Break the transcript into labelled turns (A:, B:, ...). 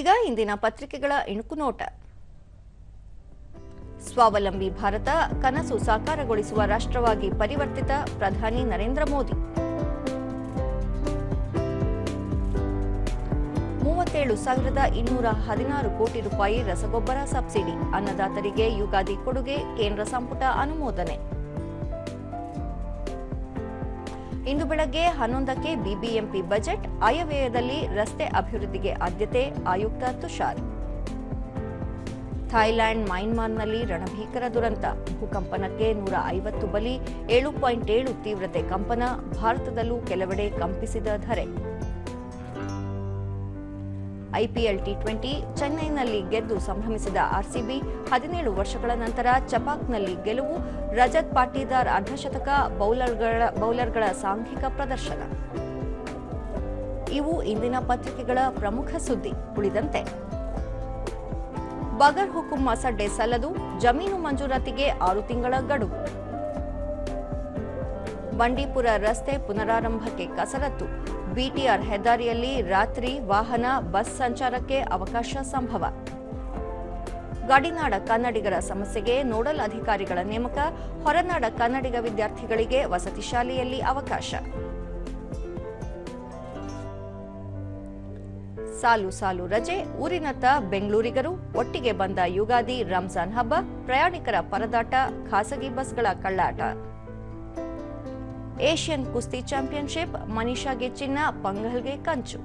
A: ಈಗ ಇಂದಿನ ಪತ್ರಿಕೆಗಳ ಇಣುಕು ನೋಟ. ಸ್ವಾವಲಂಬಿ ಭಾರತ ಕನಸು ಸಾಕಾರಗೊಳಿಸುವ ರಾಷ್ಟ್ರವಾಗಿ ಪರಿವರ್ತಿತ ಪ್ರಧಾನಿ ನರೇಂದ್ರ ಮೋದಿ. 37,216 ಕೋಟಿ ರೂಪಾಯಿ ರಸಗೊಬ್ಬರ ಸಬ್ಸಿಡಿ, ಅನ್ನದಾತರಿಗೆ ಯುಗಾದಿ ಕೊಡುಗೆ, ಕೇಂದ್ರ ಸಂಪುಟ ಅನುಮೋದನೆ. ಇಂದು ಬೆಳಗ್ಗೆ 11ಕ್ಕೆ ಬಿಬಿಎಂಪಿ ಬಜೆಟ್, ಆಯವ್ಯಯದಲ್ಲಿ ರಸ್ತೆ ಅಭಿವೃದ್ಧಿಗೆ ಆದ್ಯತೆ, ಆಯುಕ್ತ ತುಷಾರ್. ಥಾಯ್ಲೆಂಡ್ ಮಯನ್ಮಾರ್ನಲ್ಲಿ ರಣಭೀಕರ ದುರಂತ, ಭೂಕಂಪನಕ್ಕೆ 150 ಬಲಿ, 7.7 ತೀವ್ರತೆ ಕಂಪನ, ಭಾರತದಲ್ಲೂ ಕೆಲವೆಡೆ ಕಂಪಿಸಿದ ಧರೆ. ಐಪಿಎಲ್ ಟಿ20 ಚೆನ್ನೈನಲ್ಲಿ ಗೆದ್ದು ಸಂಭ್ರಮಿಸಿದ ಆರ್ಸಿಬಿ, 17 ವರ್ಷಗಳ ನಂತರ ಚಪಾಕ್ನಲ್ಲಿ ಗೆಲುವು, ರಜತ್ ಪಾಟೀದಾರ್ ಅರ್ಧಶತಕ, ಬೌಲರ್ಗಳ ಸಾಂಘಿಕ ಪ್ರದರ್ಶನ. ಇವು ಇಂದಿನ ಪತ್ರಿಕೆಗಳ ಪ್ರಮುಖ ಸುದ್ದಿ. ಉಳಿದಂತೆ ಬಗರ್ ಹುಕುಂ ಮಸಡ್ಡೆ ಸಲ್ಲದು, ಜಮೀನು ಮಂಜೂರಾತಿಗೆ 6 ತಿಂಗಳ ಗಡುವು. ಬಂಡೀಪುರ ರಸ್ತೆ ಪುನರಾರಂಭಕ್ಕೆ ಕಸರತ್ತು, ಬಿಟಿಆರ್ ಹೆದ್ದಾರಿಯಲ್ಲಿ ರಾತ್ರಿ ವಾಹನ ಬಸ್ ಸಂಚಾರಕ್ಕೆ ಅವಕಾಶ ಸಂಭವ. ಗಡಿನಾಡ ಕನ್ನಡಿಗರ ಸಮಸ್ಯೆಗೆ ನೋಡಲ್ ಅಧಿಕಾರಿಗಳ ನೇಮಕ, ಹೊರನಾಡ ಕನ್ನಡಿಗ ವಿದ್ಯಾರ್ಥಿಗಳಿಗೆ ವಸತಿ ಶಾಲೆಯಲ್ಲಿ ಅವಕಾಶ. ಸಾಲು ಸಾಲು ರಜೆ, ಊರಿನತ್ತ ಬೆಂಗಳೂರಿಗರು, ಒಟ್ಟಿಗೆ ಬಂದ ಯುಗಾದಿ ರಂಜಾನ್ ಹಬ್ಬ, ಪ್ರಯಾಣಿಕರ ಪರದಾಟ, ಖಾಸಗಿ ಬಸ್ಗಳ ಕಳ್ಳಾಟ. ಏಷ್ಯನ್ ಕುಸ್ತಿ ಚಾಂಪಿಯನ್ಶಿಪ್, ಮನೀಷಾಗೆ ಚಿನ್ನ, ಪಂಘಲ್ಗೆ ಕಂಚು.